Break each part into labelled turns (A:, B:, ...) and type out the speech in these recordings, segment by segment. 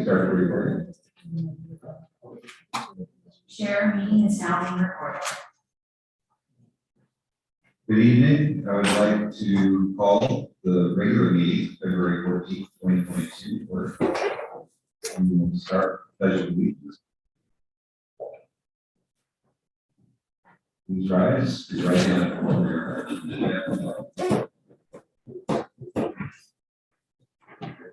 A: start the recording.
B: Chair, meeting is now being recorded.
A: Good evening. I would like to call the regular meeting, February 14th, 2022, order. And we will start pledge of allegiance. Please rise. Please right hand over your heart.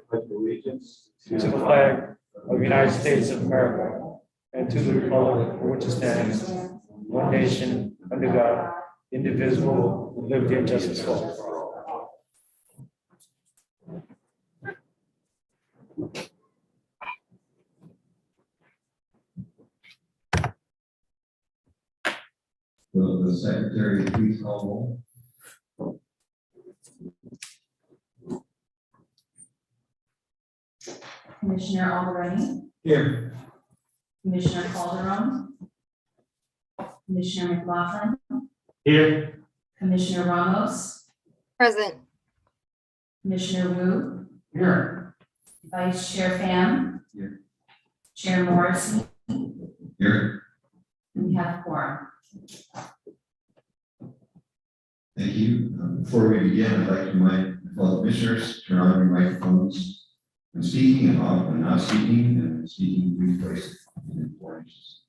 C: Pledge of allegiance to the flag of the United States of America and to the republic for which it stands, one nation, under God, indivisible, with liberty and justice for all.
A: Will the secretary please call roll?
B: Commissioner Alderani,
A: Here.
B: Commissioner Calderon, Commissioner McLaughlin,
C: Here.
B: Commissioner Ramos,
D: Present.
B: Commissioner Wu,
A: Here.
B: Vice Chair Pham,
A: Here.
B: Chair Morrissey,
A: Here.
B: and we have a quorum.
A: Thank you. Before we begin, I'd like to remind my fellow commissioners, turn on your microphones when speaking and off when not speaking, and speaking please place it in 4 inches.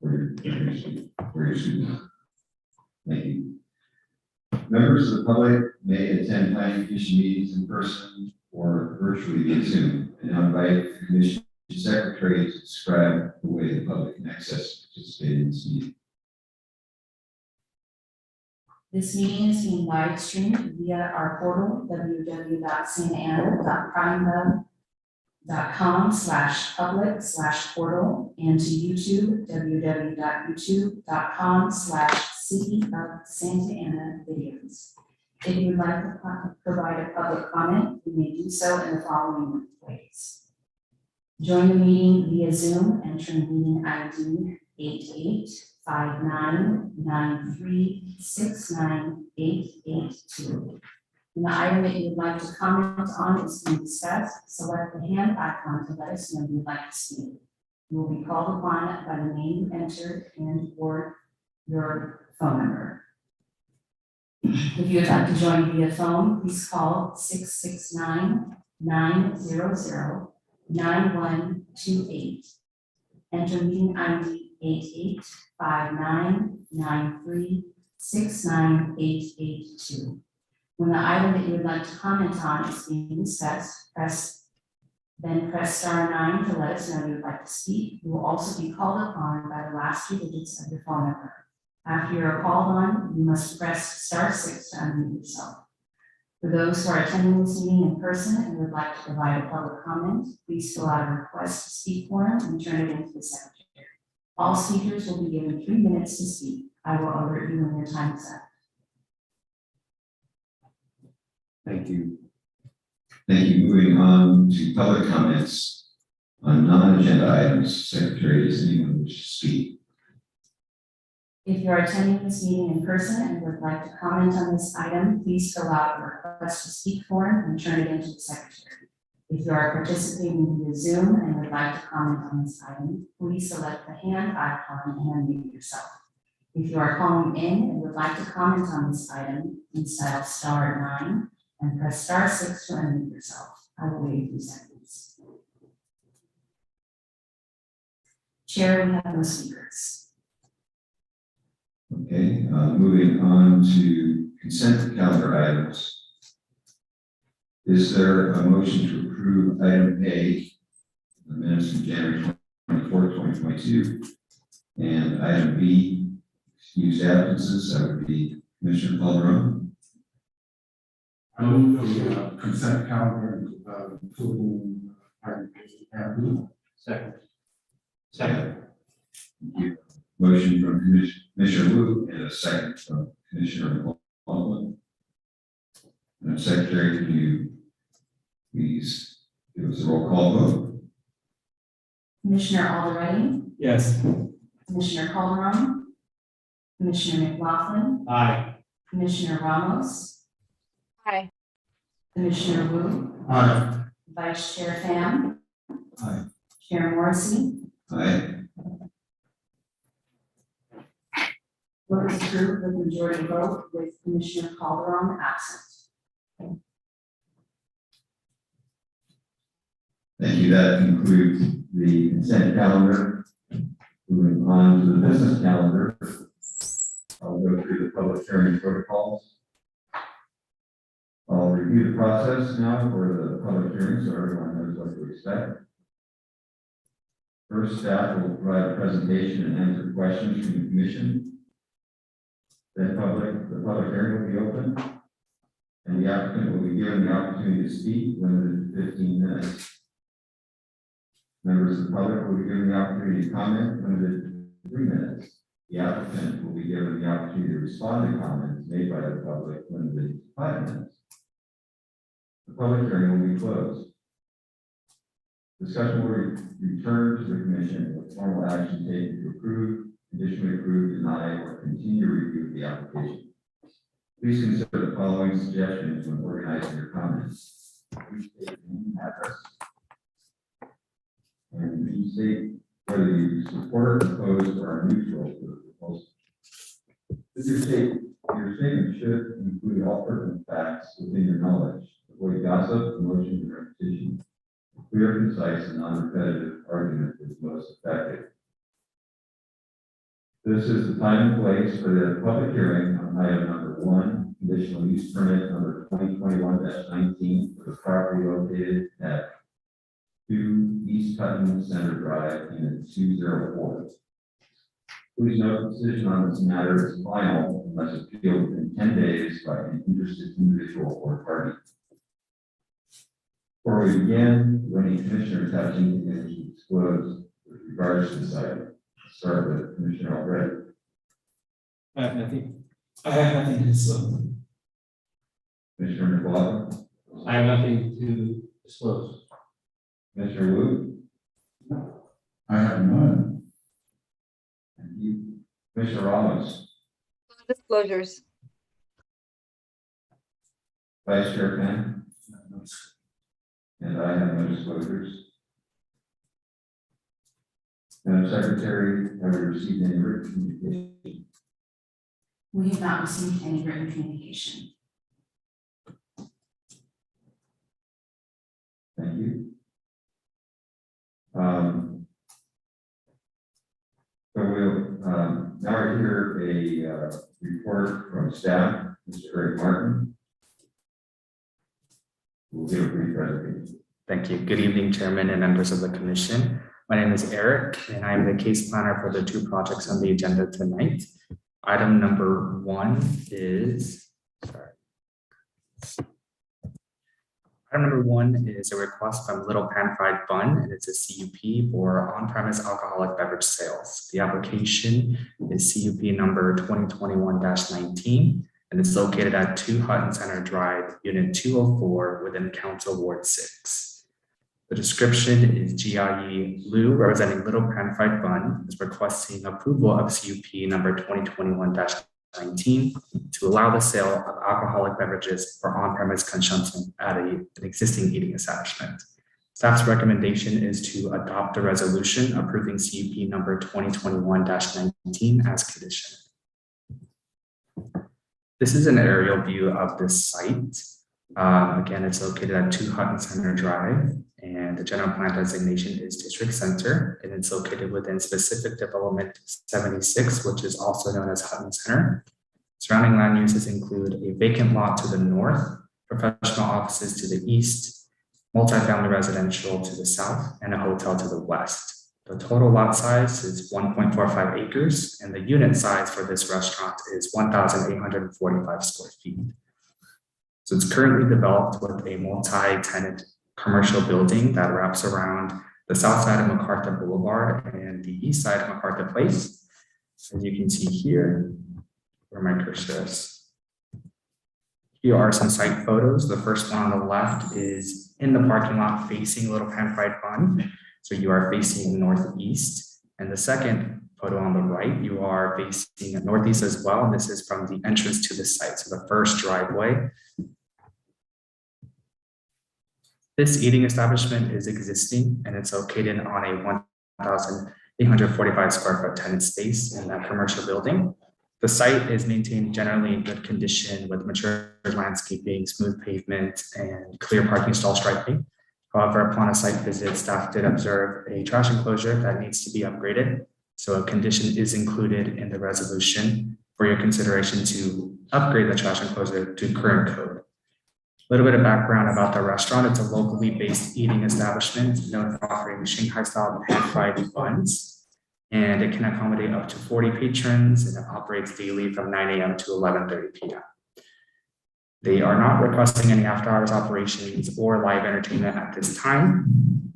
A: For your students. Thank you. Members of the public may attend planning commission meetings in person or virtually via Zoom, and I invite the commission secretary to describe the way the public can access and participate in this meeting.
B: This meeting is being live streamed via our portal, www.santana.primeweb.com/public/portal, and to YouTube, www.youtube.com/City of Santa Ana videos. If you would like to provide a public comment, you may do so in the following ways. Join the meeting via Zoom, entering meeting ID 885993698882. When the item that you would like to comment on is being discussed, select the hand icon to let us know you would like to speak. You will be called upon by the name you entered and or your phone number. If you would like to join via phone, please call 669-900-9128. Enter meeting ID 885993698882. When the item that you would like to comment on is being discussed, press *9 to let us know you would like to speak. You will also be called upon by the last 2 digits of your phone number. After you are called on, you must press *6 to unmute yourself. For those who are attending this meeting in person and would like to provide a public comment, please fill out a request to speak form and turn it into the secretary. All speakers will be given 3 minutes to speak. I will alert you when your time is up.
A: Thank you. Thank you. Moving on to public comments on non-agenda items. Secretary, does anyone wish to speak?
B: If you are attending this meeting in person and would like to comment on this item, please fill out a request to speak form and turn it into the secretary. If you are participating via Zoom and would like to comment on this item, please select the hand icon and unmute yourself. If you are calling in and would like to comment on this item, please dial *9 and press *6 to unmute yourself. I will wait a few seconds. Chair, we have no speakers.
A: Okay, moving on to consent calendar items. Is there a motion to approve item A, the minutes from January 24th, 2022, and item B, excused absences? That would be Commissioner Calderon.
E: I move the consent calendar, including item A.
C: Second.
A: Thank you. Motion from Commissioner Wu and a second from Commissioner McLaughlin. Secretary, can you please give us a roll call vote?
B: Commissioner Alderani,
C: Yes.
B: Commissioner Calderon, Commissioner McLaughlin,
C: Aye.
B: Commissioner Ramos,
D: Aye.
B: Commissioner Wu,
E: Aye.
B: Vice Chair Pham.
A: Aye.
B: Chair Morrissey.
A: Aye.
B: Vote is approved with majority vote with Commissioner Calderon absent.
A: Thank you. That concludes the consent calendar. Moving on to the business calendar. I'll go through the public hearing protocols. I'll review the process now for the public hearing so everyone knows what to expect. First, staff will provide a presentation and answer questions from the commission. Then the public hearing will be open, and the applicant will be given the opportunity to speak, limited to 15 minutes. Members of the public will be given the opportunity to comment, limited to 3 minutes. The applicant will be given the opportunity to respond to comments made by the public, limited to 5 minutes. The public hearing will be closed. Discussion will return to the commission with formal action taken to approve, conditionally approve, deny, or continue review of the application. Please consider the following suggestions when organizing your comments. Please state your name and address. And please state whether you support, oppose, or are neutral to the proposal. Your statement should include all pertinent facts within your knowledge. Avoid gossip, emotion, and repetition. A clear, concise, and non-repetitive argument is most effective. This is the time and place for the public hearing on item number 1, conditional use permit number 2021-19 for the property located at 2 East Hutton Center Drive, Unit 204. Please note the decision on this matter is final unless appealed within 10 days by an interested individual or party. Before we begin, do any commissioners have anything to disclose with regards to this item? Start with Commissioner Albright.
D: I have nothing. I have nothing to disclose.
A: Commissioner McLaughlin.
D: I have nothing to disclose.
A: Commissioner Wu.
E: I have none.
A: Thank you. Commissioner Ramos.
F: Disclosures.
A: Vice Chair Pham. And I have no disclosures. Madam Secretary, have we received any written communication?
B: We have not received any written communication.
A: Thank you. So we'll now hear a report from staff, Mr. Eric Martin. We'll give a brief presentation.
G: Thank you. Good evening, Chairman and members of the Commission. My name is Eric, and I'm the case planner for the 2 projects on the agenda tonight. Item number 1 is, Item number 1 is a request from Little Pan Fried Bun, and it's a CUP for on-premise alcoholic beverage sales. The application is CUP number 2021-19. And it's located at 2 Hutton Center Drive, Unit 204, within Council Ward 6. The description is GIE Lou, representing Little Pan Fried Bun, is requesting approval of CUP number 2021-19 to allow the sale of alcoholic beverages for on-premise consumption at an existing eating establishment. Staff's recommendation is to adopt a resolution approving CUP number 2021-19 as conditioned. This is an aerial view of this site. Again, it's located at 2 Hutton Center Drive, and the general plan designation is District Center, and it's located within specific development 76, which is also known as Hutton Center. Surrounding land uses include a vacant lot to the north, professional offices to the east, multifamily residential to the south, and a hotel to the west. The total lot size is 1.45 acres, and the unit size for this restaurant is 1,845 square feet. So it's currently developed with a multi-tenant commercial building that wraps around the south side of MacArthur Boulevard and the east side of MacArthur Place. As you can see here, where my cursor is. Here are some site photos. The first one on the left is in the parking lot facing Little Pan Fried Bun. So you are facing northeast. And the second photo on the right, you are facing northeast as well. And this is from the entrance to the site. So the first driveway. This eating establishment is existing and it's located on a 1,845 square foot tenant space in that commercial building. The site is maintained generally in good condition with mature landscaping, smooth pavement, and clear parking stall striping. However, upon a site visit, staff did observe a trash enclosure that needs to be upgraded. So a condition is included in the resolution for your consideration to upgrade the trash enclosure to current code. A little bit of background about the restaurant. It's a locally based eating establishment known for offering Shanghai style pan-fried buns. And it can accommodate up to 40 patrons and it operates daily from 9 a.m. to 11:30 p.m. They are not requesting any after hours operations or live entertainment at this time.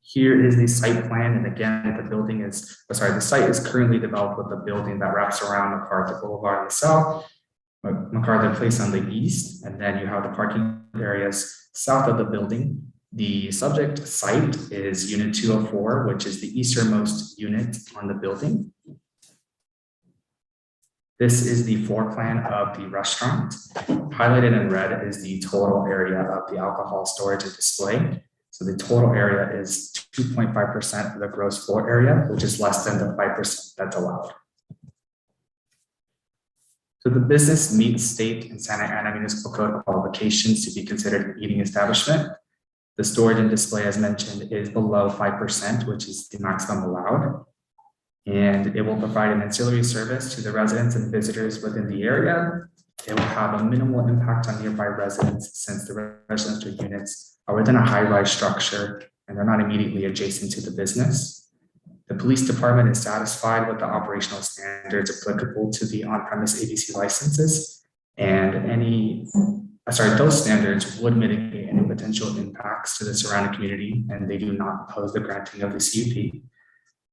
G: Here is the site plan. And again, the site is currently developed with a building that wraps around MacArthur Boulevard on the south, MacArthur Place on the east, and then you have the parking areas south of the building. The subject site is unit 204, which is the easternmost unit on the building. This is the floor plan of the restaurant. Highlighted in red is the total area of the alcohol storage and display. So the total area is 2.5% of the gross floor area, which is less than the 5% that's allowed. So the business meets state and Santa Ana Municipal Code qualifications to be considered an eating establishment. The storage and display, as mentioned, is below 5%, which is the maximum allowed. And it will provide an ancillary service to the residents and visitors within the area. It will have a minimal impact on nearby residents since the residential units are within a high-rise structure and they're not immediately adjacent to the business. The police department is satisfied with the operational standards applicable to the on-premise ABC licenses, and those standards would mitigate any potential impacts to the surrounding community, and they do not oppose the granting of the CUP.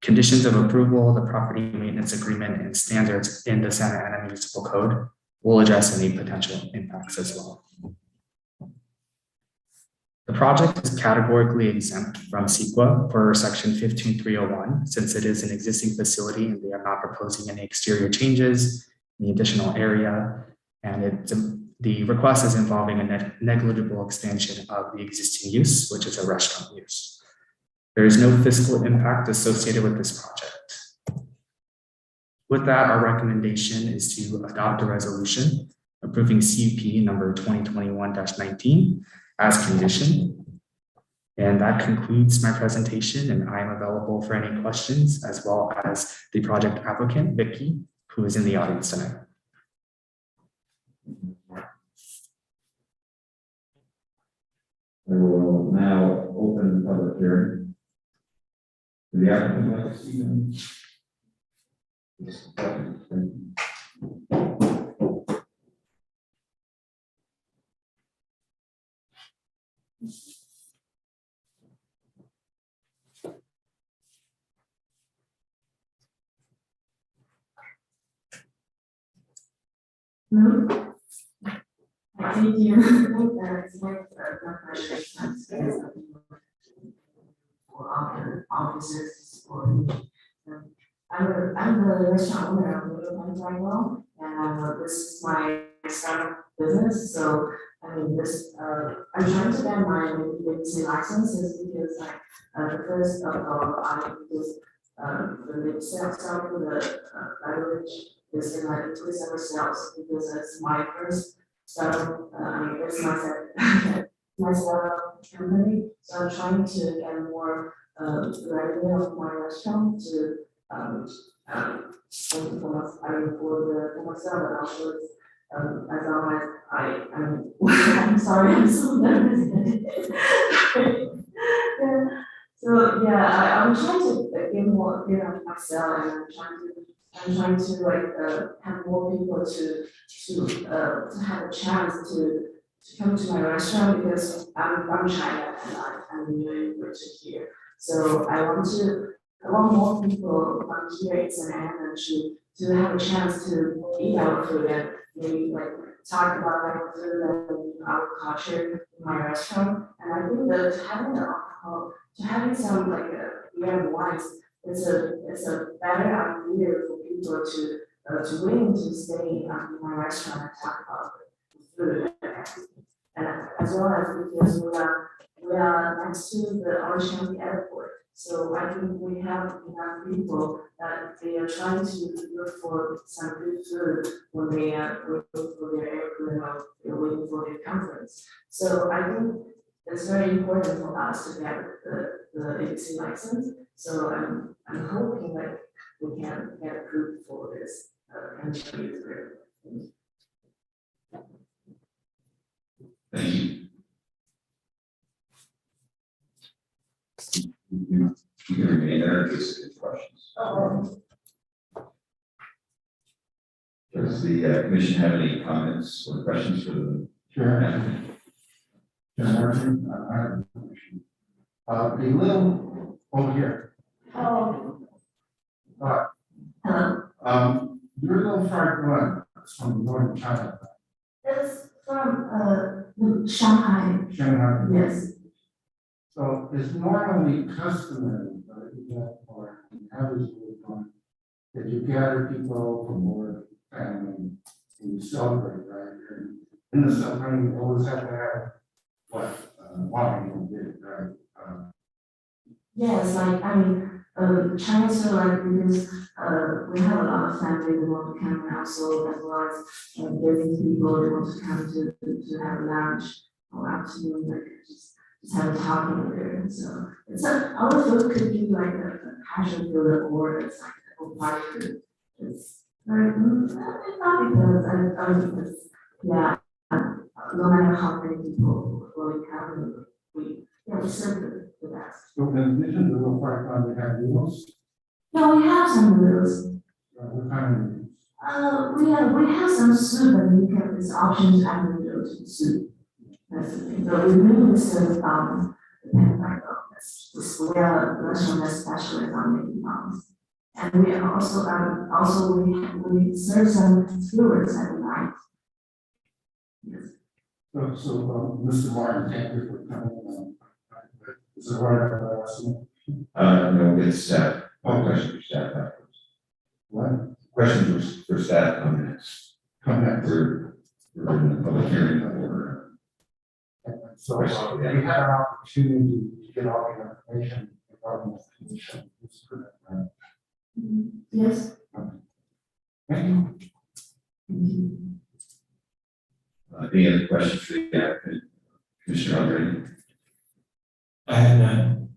G: Conditions of approval, the property maintenance agreement, and standards in the Santa Ana Municipal Code will address any potential impacts as well. The project is categorically exempt from CEQA per section 15301, since it is an existing facility and they are not proposing any exterior changes in the additional area. And the request is involving a negligible expansion of the existing use, which is a restaurant use. There is no fiscal impact associated with this project. With that, our recommendation is to adopt a resolution approving CUP number 2021-19 as conditioned. And that concludes my presentation, and I am available for any questions, as well as the project applicant, Vicky, who is in the audience tonight.
A: I will now open the public hearing. Do the applicant like to speak on?
H: No. Thank you. It's my pleasure for other officers to support me. I'm the restaurant owner of Little right now, and this is my startup business. So I mean, I'm trying to get my ABC licenses because the first of all, I just the start with the beverage is in like increase our sales because it's my first startup. It's my startup company. So I'm trying to get more revenue of my restaurant to for myself, and also as long as I'm sorry, I'm so nervous. Yeah. So yeah, I'm trying to give more of myself, and I'm trying to like have more people to have a chance to come to my restaurant because I'm from China and I'm new to here. So I want more people from here in Santa Ana to have a chance to eat our food and maybe like talk about our food and our culture in my restaurant. And I think that having some like beer and wines it's a better idea for people to willing to stay in my restaurant and talk about the food. And as well as because we are next to the Orange County Airport. So I think we have enough people that they are trying to look for some good food when they are waiting for their airplane or they're waiting for their conference. So I think it's very important for us to get the ABC license. So I'm hoping that we can get approved for this country.
A: Thank you. You can remain there in case of questions. Does the commission have any comments or questions for the
E: Sure.
A: applicant?
E: John Martin, I have a question. The little, over here,
H: Oh,
E: uh,
H: hello.
E: your little fried one is from northern China,
H: It's from Shanghai.
E: Shanghai.
H: Yes.
E: So it's normally customary, or average one, that you gather people from work, family, and you celebrate, right? And in the celebration, you always have to have, wine and beer, right?
H: Yes, like, I mean, Chinese are like, because, we have a lot of family that want to come out, so as well as, getting people that want to come to have lunch or afternoon, like, just have a talk over there, so. It's our food could be like a passion food or it's like a whole party food. It's like, it's not because it's, yeah, no matter how many people will come, we serve the best.
E: So in addition to the little fried one, we have meals,
H: No, we have some noodles.
E: what kind of meals?
H: We have some soup, and we have this option to add noodles to soup. That's the thing, but we mainly serve, and like, we are a restaurant that specializes on making and we also we serve some skewers at night. Yes.
E: So, Mr. Martin, thank you for coming. Is it right?
A: No, it's staff. One question for staff afterwards.
E: What?
A: Questions for staff comments.
E: Come back.
A: We're in the public hearing or.
E: So, we had an opportunity to get all the information regarding the commission. It's correct, right?
H: Yes.
E: Thank you.
A: Any other questions for the applicant? Commissioner Andre,
D: I have none.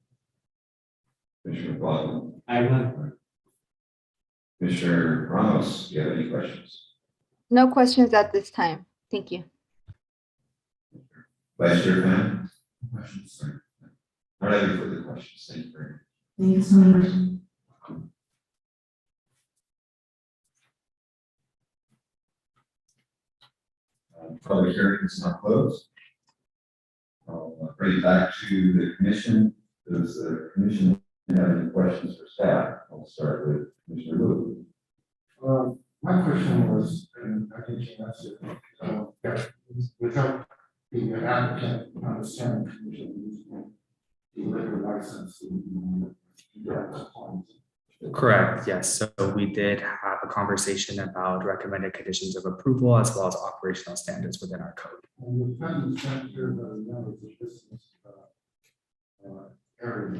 A: Commissioner Baldwin,
D: I have none.
A: Commissioner Ramos, do you have any questions?
F: No questions at this time. Thank you.
A: Vice Chair Fan?
E: Questions?
A: I don't have any further questions. Thank you very much.
H: Thank you so much.
A: Public hearing is not closed. I'll bring it back to the commission. Does the commission have any questions for staff? I'll start with Commissioner Wu.
E: My question was, and I think you answered, without the applicant understanding commission, the liquor license.
G: Correct, yes. So we did have a conversation about recommended conditions of approval as well as operational standards within our code.
E: And the defendant sent here the members of business area,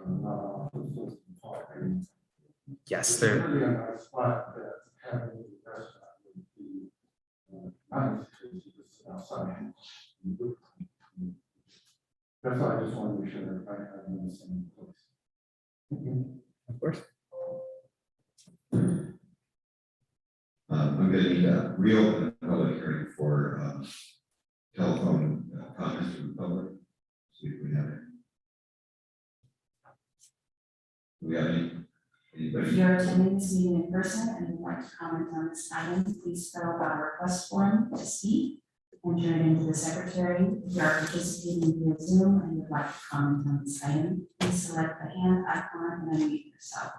E: not office, and
G: Yes,
E: it's
G: there,
E: really a nice spot that having a restaurant would be nice because you just sit outside. That's why I just want to make sure that I'm in the same place.
G: of course.
A: I'm going to need a real public hearing for telephone comments from the public. See if we have any. Do we have any?
B: If
A: Anybody?
B: you're attending this meeting in person and would like to comment on this item, please fill out a request form to speak and turn it into the secretary. If you are participating via Zoom and would like to comment on this item, please select the hand icon and unmute yourself.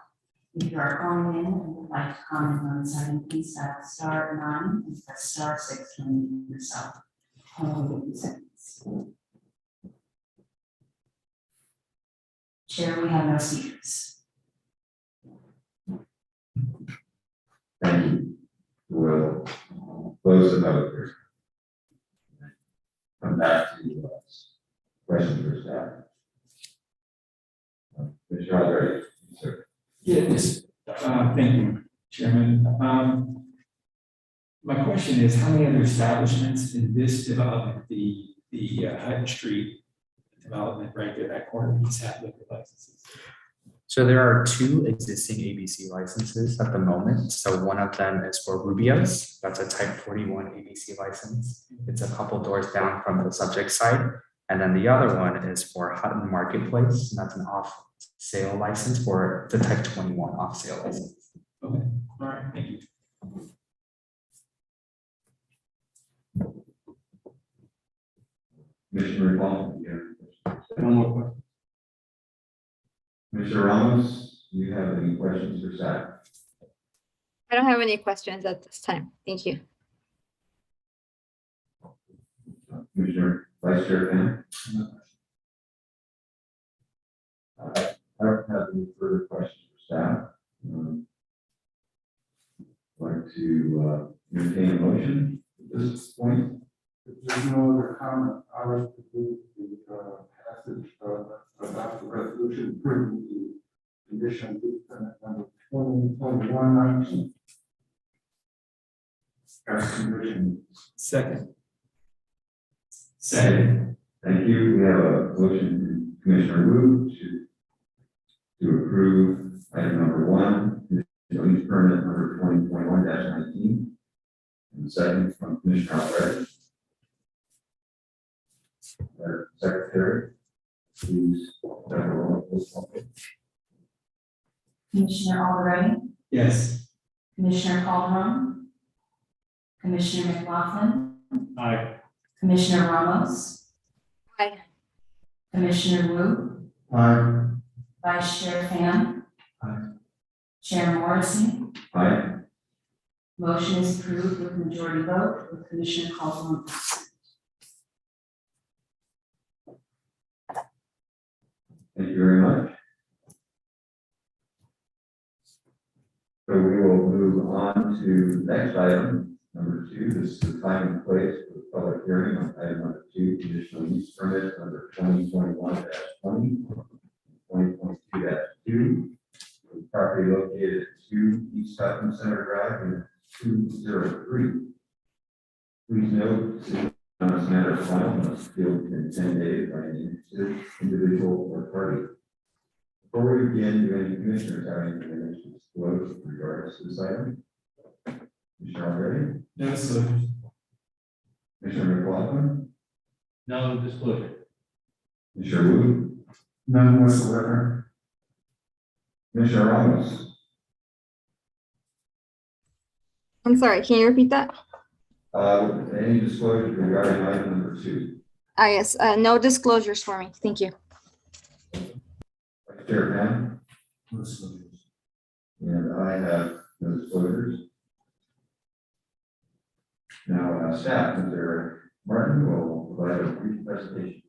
B: If you are calling in and would like to comment on this item, please dial *9 and press *6 to unmute yourself. Hold on 2 seconds. Chair, we have no speakers.
A: Thank you. We'll close the public hearing. come back to questions for staff. Mr. Albright, sir.
D: Yes, thank you, Chairman. My question is, how many other establishments in this development, the Hutton Street development right there, that corner, these have liquor licenses?
G: So there are 2 existing ABC licenses at the moment. So one of them is for Rubio's. That's a type 41 ABC license. It's a couple doors down from the subject site. And then the other one is for Hutton Marketplace. And that's an off sale license for the type 21 off sale license.
D: Okay, all right, thank you.
A: Commissioner Ball, you have a question?
D: One more question.
A: Mr. Ramos, do you have any questions for staff?
F: I don't have any questions at this time. Thank you.
A: Commissioner Vice Chair Fan? I don't have any further questions for staff. Like to entertain a motion at this point.
E: If there's no other comment, I would move the passage about the resolution approving the condition number 2021-19. As condition.
D: Second.
A: Thank you. We have a motion from Commissioner Wu to approve item number 1, use permit number 2021-19. And second from Commissioner Albright. Secretary, please.
B: Commissioner Albright,
D: Yes.
B: Commissioner Calderon, Commissioner McLaughlin,
D: Aye.
B: Commissioner Ramos,
F: Aye.
B: Commissioner Wu,
E: Aye.
B: Vice Chair Fan.
D: Aye.
B: Chair Morrissey.
A: Aye.
B: Motion is approved with majority vote with Commissioner Calderon absent.
A: Thank you very much. So we will move on to the next item, number 2. This is the time and place for the public hearing on item number 2, conditional use permit number 2021-20, 2022-2. Property located at 2 East Hutton Center Drive in 203. Please note, on this matter, final must be fielded within 10 days by any interested individual or party. Before we begin, do any commissioners have anything to disclose with regards to this item? Commissioner Albright?
D: No disclosures.
A: Commissioner McLaughlin?
D: No disclosure.
A: Commissioner Wu?
E: None whatsoever.
A: Commissioner Ramos?
F: I'm sorry, can you repeat that?
A: Any disclosures regarding item number 2?
F: Yes, no disclosures for me. Thank you.
A: Vice Chair Pan?
E: No disclosures.
A: And I have no disclosures. Now, staff, Mr. Martin will provide a brief presentation.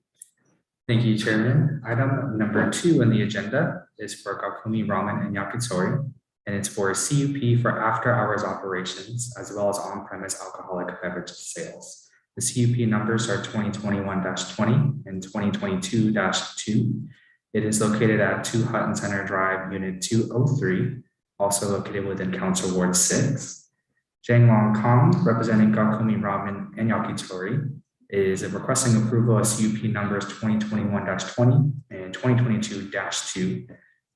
G: Thank you, Chairman. Item number 2 on the agenda is for Gakumi Ramen and Yakitori, and it's for CUP for after-hours operations as well as on-premise alcoholic beverage sales. The CUP numbers are 2021-20 and 2022-2. It is located at 2 Hutton Center Drive, Unit 203, also located within Council Ward 6. Jang Long Kong, representing Gakumi Ramen and Yakitori, is requesting approval of CUP numbers 2021-20 and 2022-2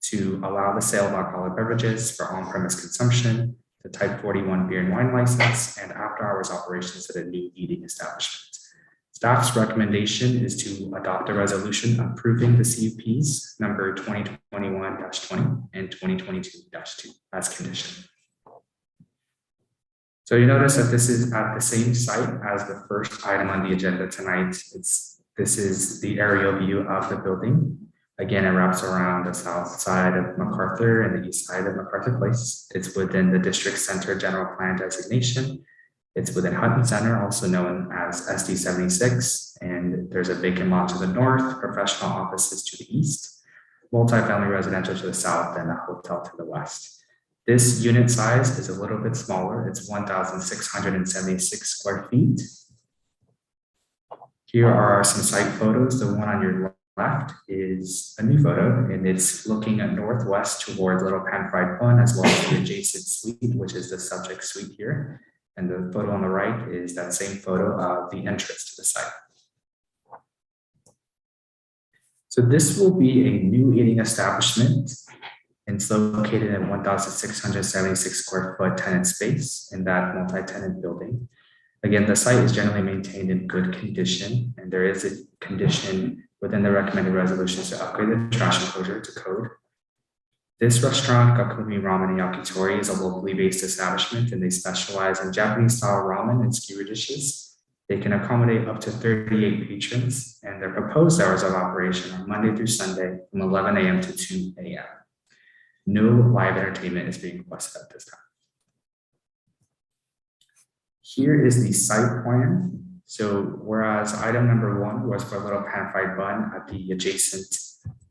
G: to allow the sale of alcoholic beverages for on-premise consumption, the type 41 beer and wine license, and after-hours operations at a new eating establishment. Staff's recommendation is to adopt a resolution approving the CUPs number 2021-20 and 2022-2 as conditioned. So you notice that this is at the same site as the first item on the agenda tonight. This is the aerial view of the building. Again, it wraps around the south side of MacArthur and the east side of MacArthur Place. It's within the District Center General Plan designation. It's within Hutton Center, also known as SD 76. And there's a vacant lot to the north, professional offices to the east, multifamily residential to the south, and a hotel to the west. This unit size is a little bit smaller. It's 1,676 square feet. Here are some site photos. The one on your left is a new photo, and it's looking at northwest toward Little Pan Fried Bun, as well as the adjacent suite, which is the subject suite here. And the photo on the right is that same photo of the entrance to the site. So this will be a new eating establishment. It's located in 1,676 square foot tenant space in that multi-tenant building. Again, the site is generally maintained in good condition, and there is a condition within the recommended resolutions to upgrade the trash enclosure to code. This restaurant, Gakumi Ramen Yakitori, is a locally based establishment, and they specialize in Japanese style ramen and skewer dishes. They can accommodate up to 38 patrons, and their proposed hours of operation are Monday through Sunday from 11 a.m. to 2 a.m. No live entertainment is being requested at this time. Here is the site plan. So whereas item number 1 was for Little Pan Fried Bun at the adjacent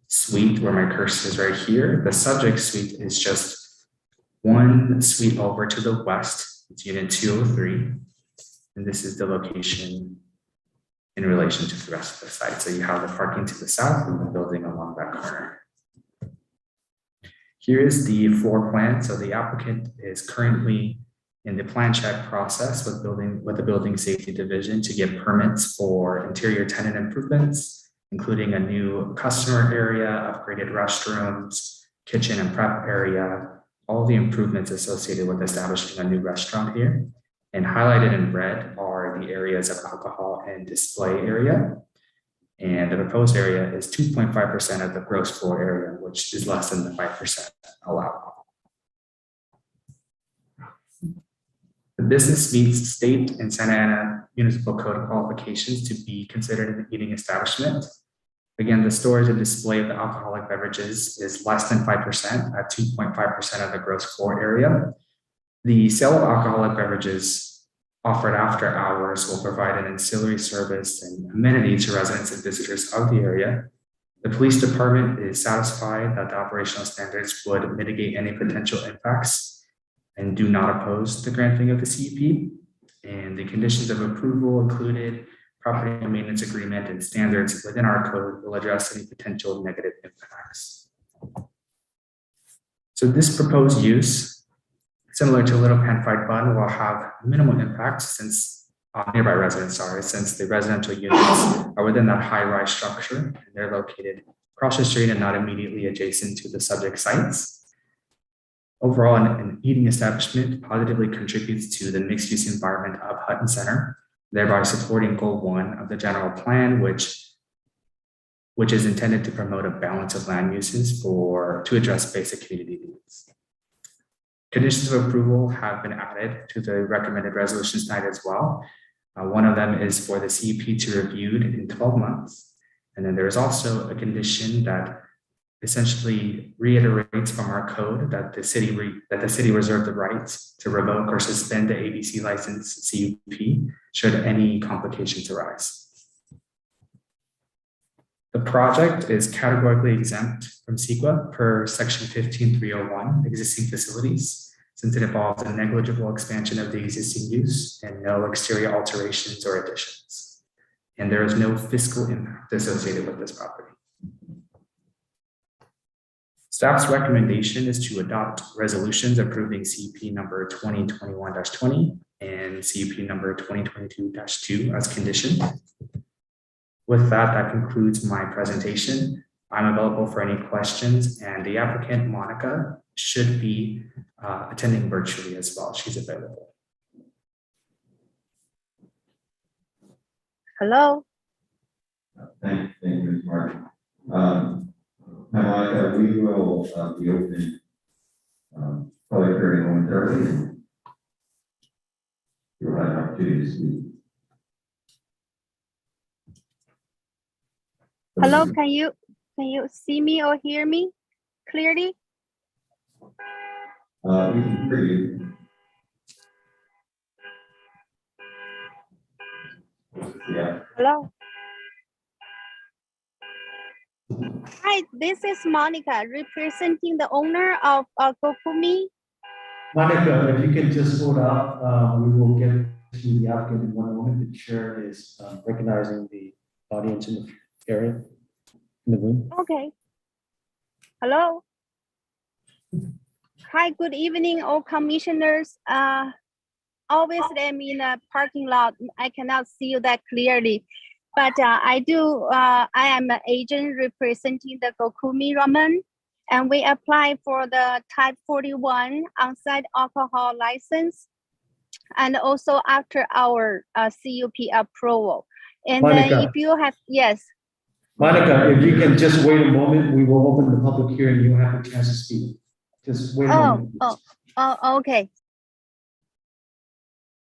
G: suite where my cursor is right here, the subject suite is just one suite over to the west. It's unit 203. And this is the location in relation to the rest of the site. So you have the parking to the south and the building along that corner. Here is the floor plan. So the applicant is currently in the plan check process with the building safety division to get permits for interior tenant improvements, including a new customer area, upgraded restrooms, kitchen and prep area, all the improvements associated with establishing a new restaurant here. And highlighted in red are the areas of alcohol and display area. And the proposed area is 2.5% of the gross floor area, which is less than the 5% allowed. The business meets state and Santa Ana Municipal Code qualifications to be considered an eating establishment. Again, the storage and display of the alcoholic beverages is less than 5% at 2.5% of the gross floor area. The sale of alcoholic beverages offered after hours will provide an ancillary service and amenity to residents and visitors of the area. The police department is satisfied that the operational standards would mitigate any potential impacts and do not oppose the granting of the CUP. And the conditions of approval included property maintenance agreement and standards within our code will address any potential negative impacts. So this proposed use, similar to Little Pan Fried Bun, will have minimal impact since nearby residents are, since the residential units are within that high-rise structure and they're located across the street and not immediately adjacent to the subject sites. Overall, an eating establishment positively contributes to the mixed-use environment of Hutton Center, thereby supporting goal 1 of the general plan, which is intended to promote a balance of land uses to address basic community needs. Conditions of approval have been added to the recommended resolutions tonight as well. One of them is for the CUP to be reviewed in 12 months. And then there is also a condition that essentially reiterates from our code that the city reserved the rights to revoke or suspend the ABC license CUP should any complications arise. The project is categorically exempt from CEQA per section 15.301 existing facilities, since it involves a negligible expansion of the existing use and no exterior alterations or additions. And there is no fiscal impact associated with this property. Staff's recommendation is to adopt resolutions approving CUP number 2021-20 and CUP number 2022-2 as conditioned. With that, that concludes my presentation. I'm available for any questions, and the applicant, Monica, should be attending virtually as well. She's available.
F: Hello.
A: Thank you, Ms. Martin. Monica, we will be opening public hearing momentarily, and you'll have an opportunity to speak.
F: Hello, can you see me or hear me clearly?
A: We can hear you. Yeah.
F: Hello. Hi, this is Monica representing the owner of Gokumi.
C: Monica, if you can just hold up, we will get to the applicant in one moment. The chair is recognizing the audience in the area, in the room.
F: Okay. Hello. Hi, good evening, all commissioners. Obviously, I'm in a parking lot. I cannot see you that clearly, but I am an agent representing the Gokumi Ramen, and we apply for the Type 41 on-site alcohol license, and also after our CUP approval. And then
C: Monica.
F: if you have, yes.
C: Monica, if you can just wait a moment, we will open the public hearing. You have a chance to speak. Just wait a moment.
F: Oh, okay.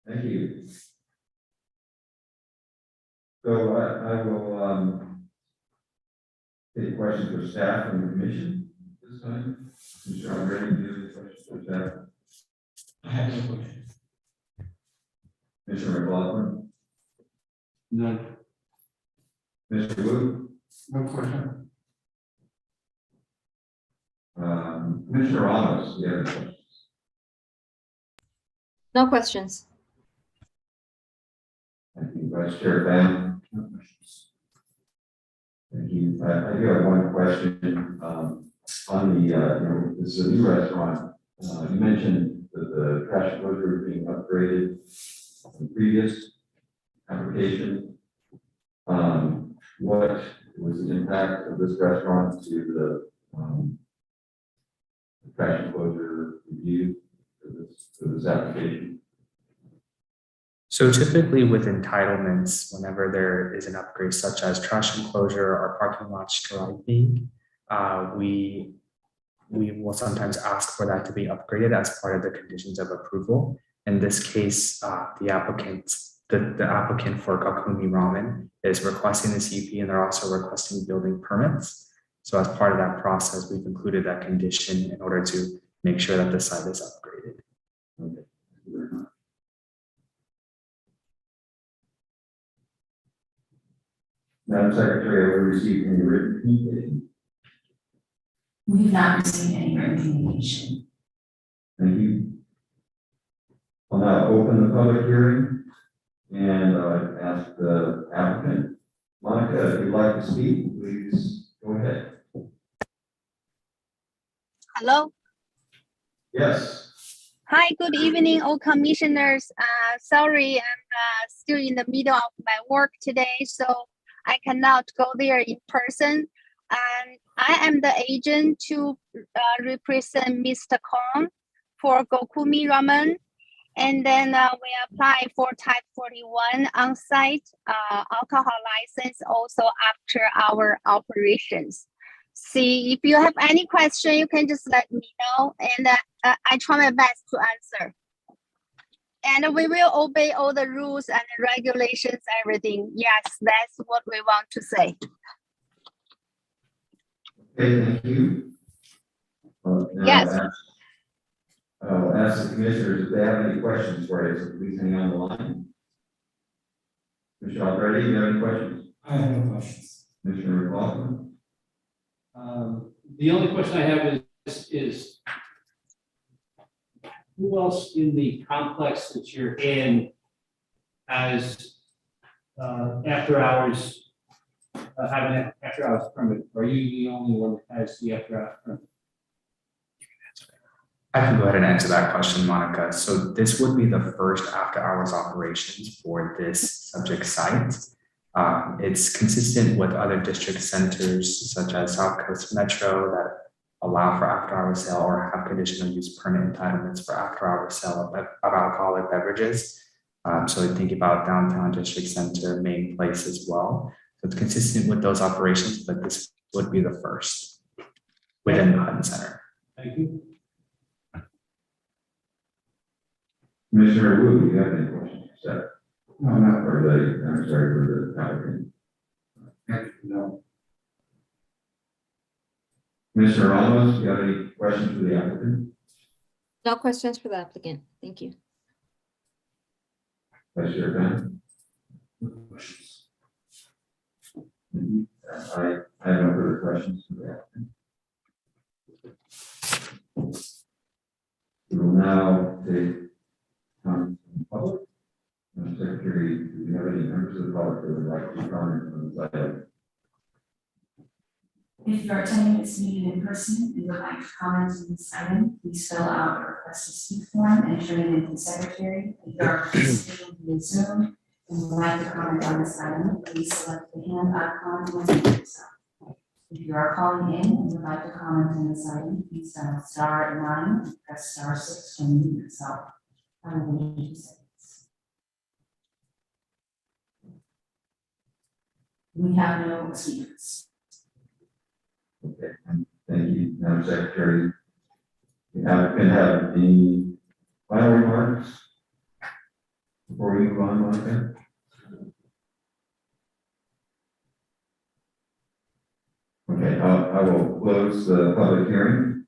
A: Thank you. So I will take questions for staff and the commission this time. Mr. Already, do you have questions for staff?
D: I have no question.
A: Mr. McLaughlin?
E: None.
A: Mr. Wu?
E: No question.
A: Commissioner Ramos, do you have any questions?
I: No questions.
A: Thank you, Vice Chair Van. No questions. Thank you. I do have one question on the, this is a new restaurant. You mentioned that the trash enclosure being upgraded in previous application. What was the impact of this restaurant to the trash enclosure review for this application?
G: So typically with entitlements, whenever there is an upgrade such as trash enclosure or parking lot striping, we will sometimes ask for that to be upgraded as part of the conditions of approval. In this case, the applicant for Gokumi Ramen is requesting the CUP, and they're also requesting building permits. So as part of that process, we've included that condition in order to make sure that the site is upgraded.
A: Okay. Thank you very much. Madam Secretary, have we received any written communication?
B: We have not received any written communication.
A: Thank you. I'll now open the public hearing and ask the applicant, Monica, if you'd like to speak, please go ahead.
F: Hello.
A: Yes.
F: Hi, good evening, all commissioners. Sorry, I'm still in the middle of my work today, so I cannot go there in person. And I am the agent to represent Mr. Kong for Gokumi Ramen. And then we apply for Type 41 on-site alcohol license also after our operations. See, if you have any question, you can just let me know, and I try my best to answer. And we will obey all the rules and the regulations, everything. Yes, that's what we want to say.
A: Okay, thank you. Now
F: Yes.
A: I'll ask the commissioners if they have any questions for you, so please hang on the line. Commissioner Already, do you have any questions?
D: I have no questions.
A: Commissioner McLaughlin?
J: The only question I have is who else in the complex that you're in has after hours, have an after hours permit? Are you the only one that has the after hours permit?
G: I can go ahead and answer that question, Monica. So this would be the first after hours operations for this subject site. It's consistent with other district centers such as South Coast Metro that allow for after hours sale or have conditional use permit entitlements for after hours sale of alcoholic beverages. So think about downtown district center, main place as well. So it's consistent with those operations, but this would be the first within the Hutton Center.
J: Thank you.
A: Commissioner Wu, do you have any questions? No, not for the, I'm sorry, for the applicant. No. Commissioner Ramos, do you have any questions for the applicant?
I: No questions for the applicant. Thank you.
A: Vice Chair Van?
D: No questions.
A: I have no further questions for the applicant. We will now take comments from the public. Secretary, do we have any members of the public that would like to comment on this item?
B: If you're attending this meeting in person and would like to comment on this item, please fill out a request to speak form and turn it into the secretary. If you are participating via Zoom and would like to comment on this item, please select the hand icon when you do so. If you are calling in and would like to comment on this item, please dial *9 and press *6 to unmute yourself. I will wait 2 seconds. We have no speakers.
A: Okay, thank you, Madam Secretary. We have any final remarks before we move on, Monica? Okay, I will close the public hearing.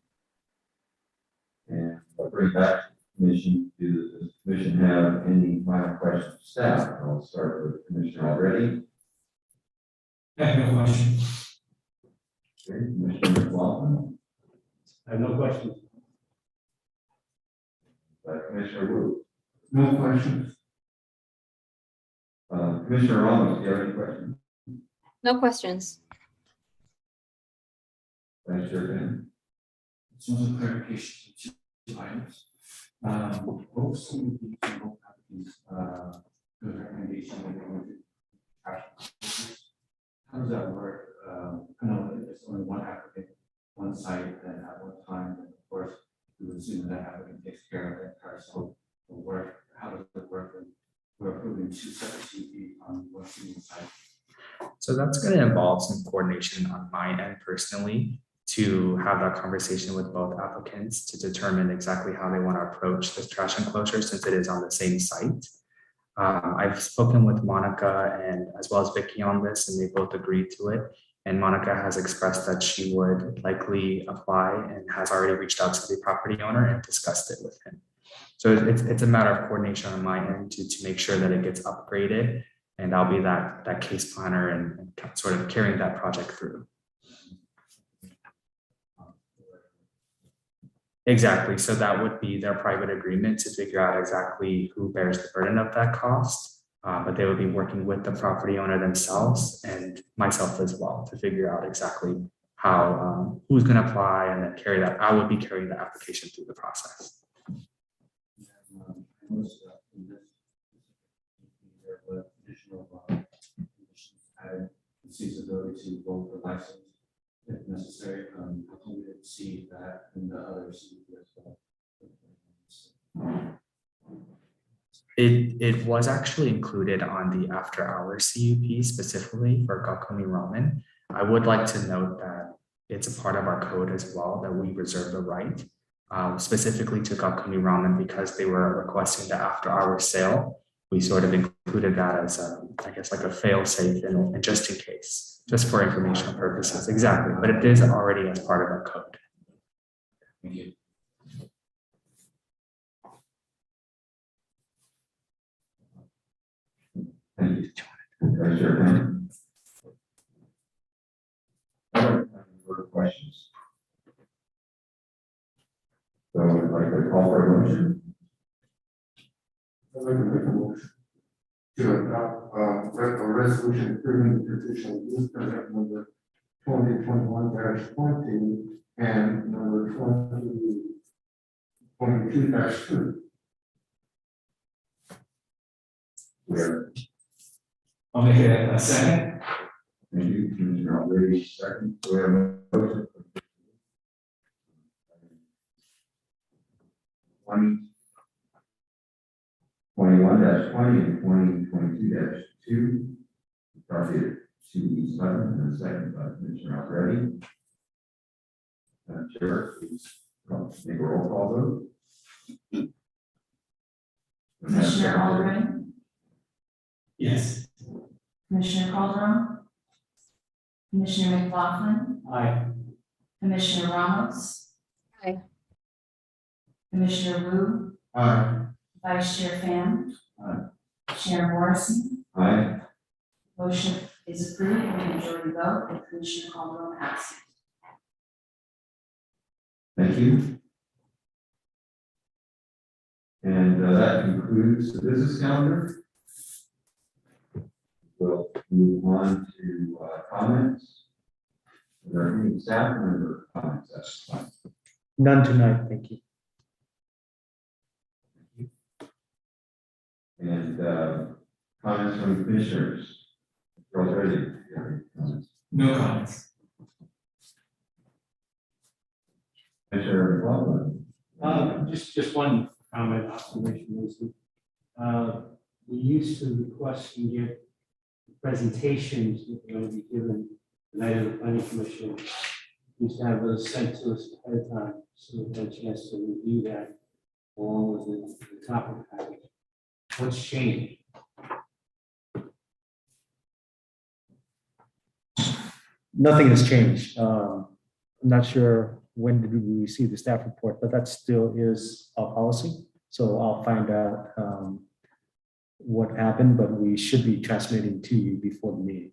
A: And I'll bring back to the commission. Do the commission have any final questions for staff? I'll start with Commissioner already.
D: I have no question.
A: Okay, Commissioner McLaughlin,
J: I have no questions.
A: Commissioner Wu,
E: No questions.
A: Commissioner Ramos, do you have any questions?
I: No questions.
A: Vice Chair Finn?
D: Just one clarification to two items. What was some of the applicants, the recommendation that they went to trash containers? How does that work? I know that there's only one applicant, one site, and at one time, and of course, we would assume that applicant takes care of that parcel of work. How does it work when we're approving 2 separate CP on one single site?
G: So that's going to involve some coordination on my end personally to have that conversation with both applicants to determine exactly how they want to approach this trash enclosure since it is on the same site. I've spoken with Monica and as well as Vicky on this, and they both agreed to it. And Monica has expressed that she would likely apply and has already reached out to the property owner and discussed it with him. So it's a matter of coordination on my end to make sure that it gets upgraded. And I'll be that case planner and sort of carrying that project through. Exactly. So that would be their private agreement to figure out exactly who bears the burden of that cost. But they would be working with the property owner themselves and myself as well to figure out exactly how who's going to apply and then carry that. I would be carrying the application through the process.
D: Additional conditions added feasibility to both the license if necessary. I think we would see that in the other CUP as well.
G: It was actually included on the after hours CUP specifically for Gakumi Ramen. I would like to note that it's a part of our code as well that we reserve the right specifically to Gakumi Ramen because they were requesting the after hours sale. We sort of included that as I guess like a fail safe and just in case, just for informational purposes. Exactly, but it is already as part of our code.
D: Thank you.
A: Thank you. Vice Chair Finn? I don't have any further questions. So I'd like to call for a motion.
E: I'd like to make a motion to adopt a resolution approving the petition use permit number 2021-20 and number 2022-2.
A: Where,
D: I'll make a second.
A: thank you, Commissioner Already, second. Do we have a motion? 21-20 and 2022-2. Property at 2 East 11 and a second by Commissioner Already. Chair, please make a roll call vote.
B: Commissioner Alderman,
D: Yes.
B: Commissioner Calderon, Commissioner McLaughlin,
J: Aye.
B: Commissioner Ramos.
I: Aye.
B: Commissioner Wu,
E: Aye.
B: Vice Chair Fan.
A: Aye.
B: Chair Morrison.
A: Aye.
B: Motion is approved with a majority vote with Commissioner Calderon absent.
A: Thank you. And that concludes the business calendar. we'll move on to comments. Are there any staff member comments? That's fine.
C: None tonight, thank you.
A: And comments from commissioners? Girls ready? Do you have any comments?
D: No comments.
A: Commissioner McLaughlin?
J: Just one comment, observation, Lucy. We used to request and get presentations that were going to be given the night of the planning commission. We used to have those sent to us ahead of time, so we had a chance to review that along with the topic package. What's changed?
C: Nothing has changed. I'm not sure when did we receive the staff report, but that still is our policy. So I'll find out what happened, but we should be transmitting to you before the meeting.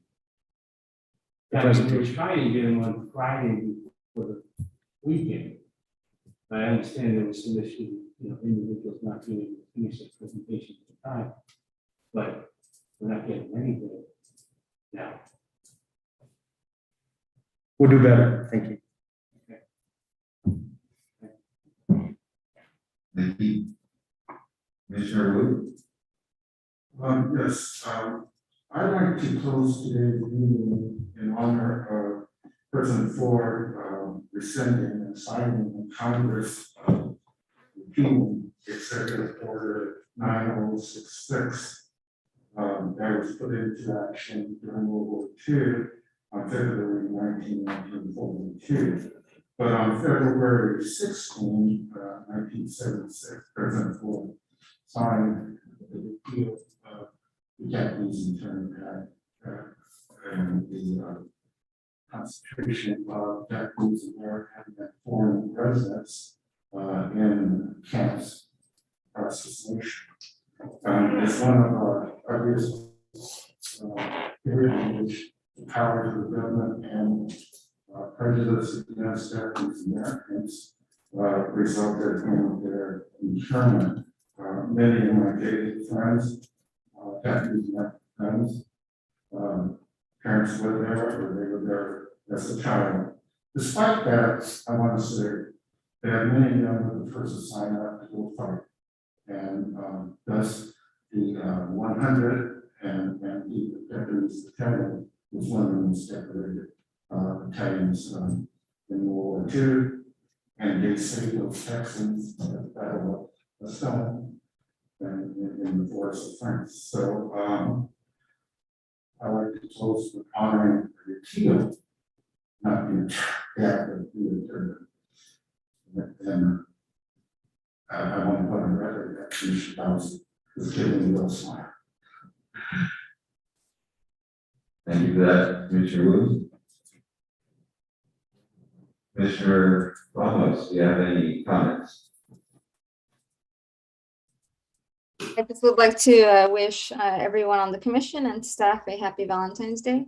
C: The
J: Yeah, we were
C: presentation.
J: trying to get them on Friday before the weekend. I understand there was some issue, individuals not being able to finish their presentation at the time, but we're not getting anything now.
C: We'll do better. Thank you.
A: Thank you. Commissioner Wu?
E: Yes, I'd like to close today's meeting in honor of President Ford rescinding and signing in Congress repealing Executive Order 9066 that was put into action during World War II on February 19, 1942. But on February 16, 1976, President Ford signed the repeal of the Japanese internment act and the Constitution of Japanese American and foreign residents in camps across this nation. It's one of our earliest periods in which the power of the government and prejudice against Japanese Americans resulted in their internment. Many of my dating friends, Japanese American friends, parents lived there or they were there as a child. Despite that, I want to say that many of them were the first to sign up to go fight. And thus the 100 and the Japanese battalion was one of the most decorated battalions in World War II. And they saved those Texans at the Battle of Stone and in the forests of France. So I like to close with honoring the repeal, not the internment. And I want to put on record that Commissioner Dawson is giving me a little smile.
A: Thank you for that, Commissioner Wu. Commissioner Ramos, do you have any comments?
I: I just would like to wish everyone on the commission and staff a happy Valentine's Day.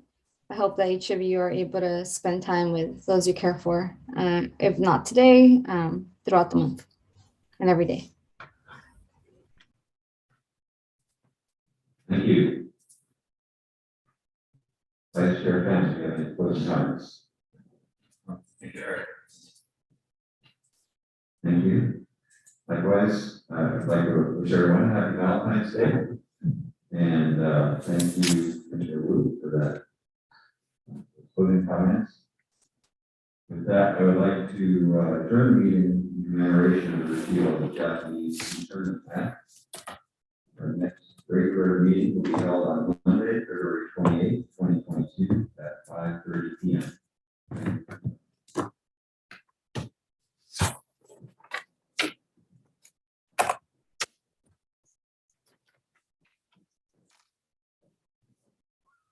I: I hope that each of you are able to spend time with those you care for, if not today, throughout the month and every day.
A: Thank you. Vice Chair Pence, do you have any closing comments?
D: Thank you, Eric.
A: Thank you. Likewise, I'd like to wish everyone a happy Valentine's Day. And thank you, Commissioner Wu, for that closing comments. With that, I would like to adjourn the meeting in commemoration of the repeal of the Japanese Internment Act. Our next regular meeting will be held on